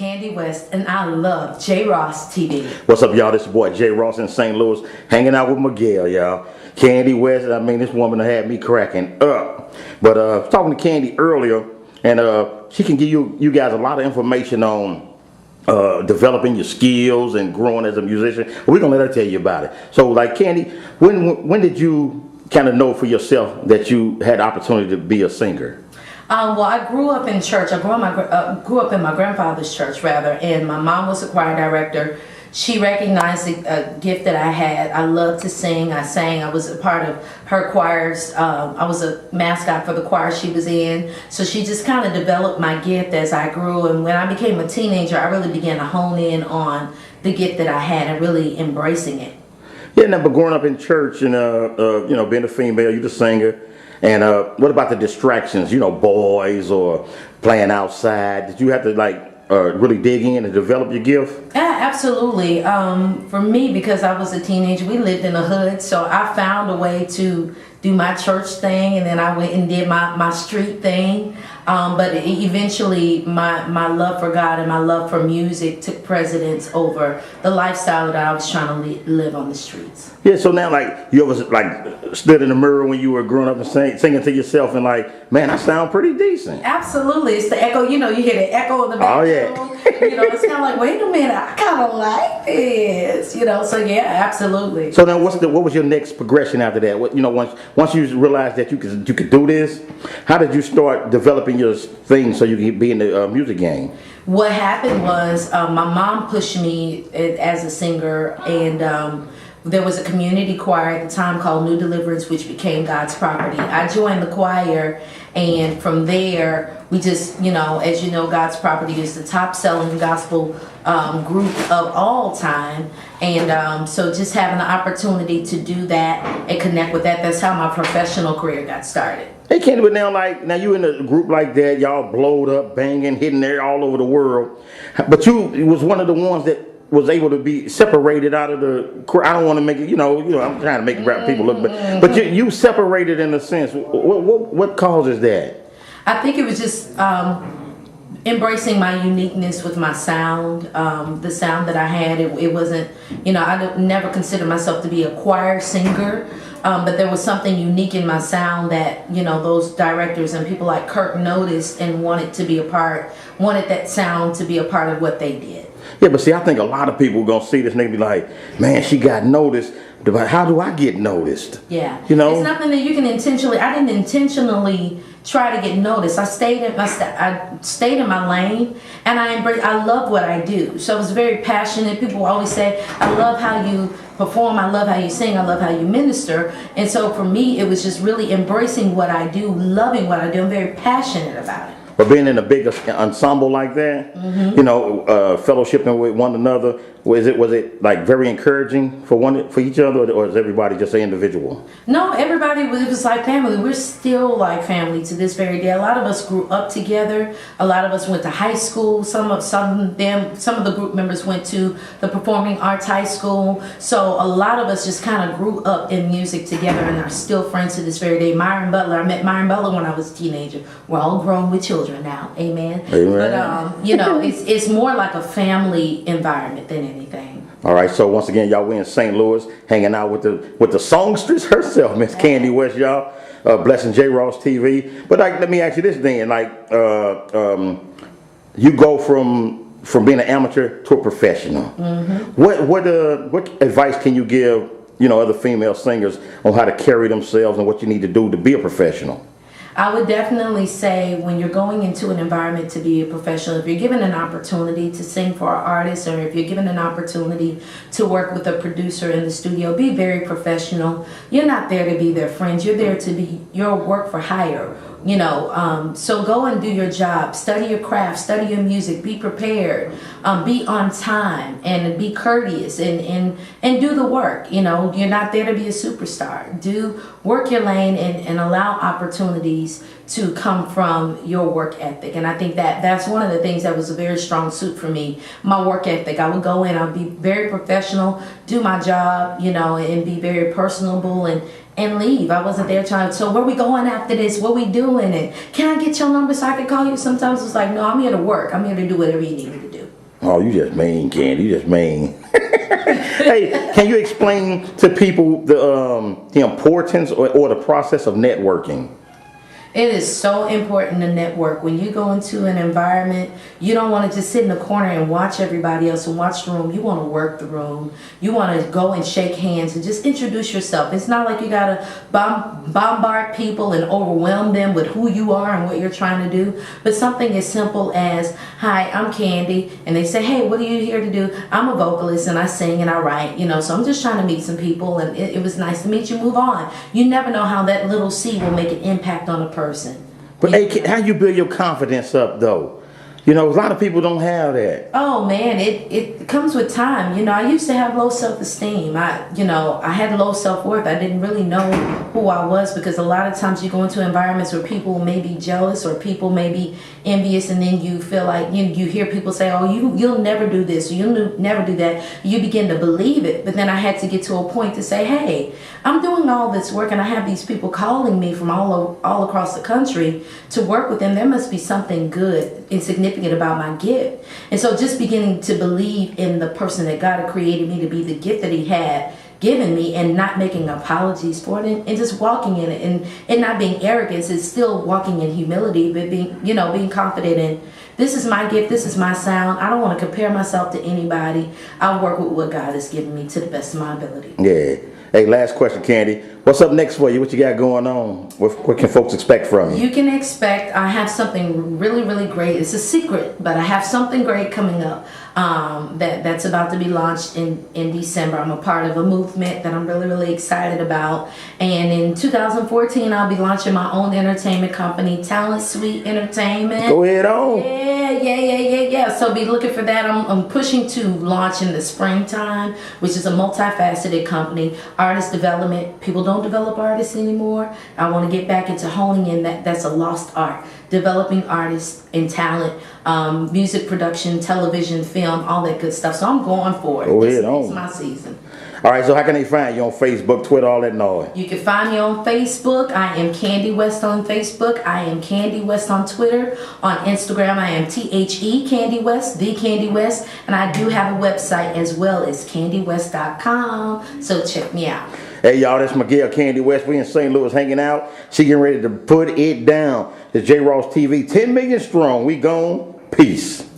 Candy West, and I love J. Ross TV. What's up, y'all? This your boy J. Ross in St. Louis, hanging out with Miguel, y'all. Candy West, I mean, this woman had me cracking up. But talking to Candy earlier, and she can give you guys a lot of information on developing your skills and growing as a musician. We're gonna let her tell you about it. So, like, Candy, when did you kind of know for yourself that you had the opportunity to be a singer? Well, I grew up in church. I grew up in my grandfather's church, rather, and my mom was a choir director. She recognized a gift that I had. I loved to sing. I sang. I was a part of her choirs. I was a mascot for the choir she was in. So she just kind of developed my gift as I grew. And when I became a teenager, I really began to hone in on the gift that I had and really embracing it. Yeah, now, but growing up in church and you know, being a female, you're the singer. And what about the distractions? You know, boys or playing outside. Did you have to really dig in and develop your gift? Yeah, absolutely. For me, because I was a teenager, we lived in the hood, so I found a way to do my church thing, and then I went and did my street thing. But eventually, my love for God and my love for music took precedence over the lifestyle that I was trying to live on the streets. Yeah, so now, like, you ever stood in the mirror when you were growing up and singing to yourself and like, man, I sound pretty decent. Absolutely, it's the echo. You know, you hear the echo in the background. Oh yeah. You know, it's kind of like, wait a minute, I kind of like this. You know, so yeah, absolutely. So then, what was your next progression after that? What, you know, once you realized that you could do this, how did you start developing your thing so you could be in the music game? What happened was my mom pushed me as a singer, and there was a community choir at the time called New Deliverance, which became God's Property. I joined the choir, and from there, we just, you know, as you know, God's Property is the top-selling gospel group of all time. And so just having the opportunity to do that and connect with that, that's how my professional career got started. Hey, Candy, but now you in a group like that, y'all blowed up, banging, hitting there all over the world. But you was one of the ones that was able to be separated out of the. I don't want to make it, you know. I'm trying to make rap people look, but you separated in a sense. What causes that? I think it was just embracing my uniqueness with my sound, the sound that I had. It wasn't, you know, I never considered myself to be a choir singer. But there was something unique in my sound that, you know, those directors and people like Kirk noticed and wanted that sound to be a part of what they did. Yeah, but see, I think a lot of people gonna see this and they be like, man, she got noticed. But how do I get noticed? Yeah, you know, it's nothing that you can intentionally. I didn't intentionally try to get noticed. I stayed in my lane, and I love what I do. So I was very passionate. People always say, I love how you perform, I love how you sing, I love how you minister. And so for me, it was just really embracing what I do, loving what I do. I'm very passionate about it. But being in a big ensemble like that, you know, fellowshipping with one another, was it like very encouraging for each other, or is everybody just an individual? No, everybody was like family. We're still like family to this very day. A lot of us grew up together. A lot of us went to high school. Some of the group members went to the Performing Arts High School. So a lot of us just kind of grew up in music together and are still friends to this very day. Myron Butler, I met Myron Butler when I was a teenager. We're all grown with children now. Amen. Amen. But you know, it's more like a family environment than anything. All right, so once again, y'all, we in St. Louis, hanging out with the Songstress herself, Miss Candy West, y'all. Blessing J. Ross TV. But let me ask you this then, you go from being an amateur to a professional. What advice can you give, you know, other female singers on how to carry themselves and what you need to do to be a professional? I would definitely say when you're going into an environment to be a professional, if you're given an opportunity to sing for an artist, or if you're given an opportunity to work with a producer in the studio, be very professional. You're not there to be their friends. You're there to be your work for hire. You know, so go and do your job, study your craft, study your music, be prepared, be on time, and be courteous, and do the work. You know, you're not there to be a superstar. Work your lane and allow opportunities to come from your work ethic. And I think that's one of the things that was a very strong suit for me, my work ethic. I would go in, I'd be very professional, do my job, you know, and be very personable and leave. I wasn't there trying to, so where we going after this? What we doing? And can I get your number so I can call you? Sometimes it's like, no, I'm here to work. I'm here to do whatever you need me to do. Oh, you just mean, Candy. You just mean. Hey, can you explain to people the importance or the process of networking? It is so important to network. When you go into an environment, you don't want to just sit in the corner and watch everybody else and watch the room. You want to work the room. You want to go and shake hands and just introduce yourself. It's not like you got to bombard people and overwhelm them with who you are and what you're trying to do. But something as simple as, hi, I'm Candy. And they say, hey, what are you here to do? I'm a vocalist and I sing and I write, so I'm just trying to meet some people, and it was nice to meet you, move on. You never know how that little seed will make an impact on a person. But hey, how you build your confidence up though? A lot of people don't have that. Oh man, it comes with time. I used to have low self-esteem. I had low self-worth. I didn't really know who I was, because a lot of times you go into environments where people may be jealous or people may be envious, and then you feel like you hear people say, oh, you'll never do this, or you'll never do that. You begin to believe it. But then I had to get to a point to say, hey, I'm doing all this work and I have these people calling me from all across the country to work with them. There must be something good and significant about my gift. And so just beginning to believe in the person that God had created me to be, the gift that he had given me, and not making apologies for it, and just walking in it, and not being arrogant. It's still walking in humility, but being confident in, this is my gift, this is my sound. I don't want to compare myself to anybody. I work with what God has given me to the best of my ability. Yeah. Hey, last question, Candy. What's up next for you? What you got going on? What can folks expect from you? You can expect, I have something really, really great. It's a secret, but I have something great coming up that's about to be launched in December. I'm a part of a movement that I'm really, really excited about. And in 2014, I'll be launching my own entertainment company, Talent Suite Entertainment. Go ahead on. Yeah. So be looking for that. I'm pushing to launch in the springtime, which is a multifaceted company. Artist development. People don't develop artists anymore. I want to get back into honing in that's a lost art. Developing artists and talent, music production, television, film, all that good stuff. So I'm going for it. Go ahead on. It's my season. All right, so how can they find you on Facebook, Twitter, all that noise? You can find me on Facebook. I am Candy West on Facebook. I am Candy West on Twitter. On Instagram, I am THE Candy West, The Candy West. And I do have a website as well as candywest.com. So check me out. Hey, y'all, that's Miguel Candy West. We in St. Louis hanging out. She getting ready to put it down. The J. Ross TV, 10 million strong. We gone. Peace.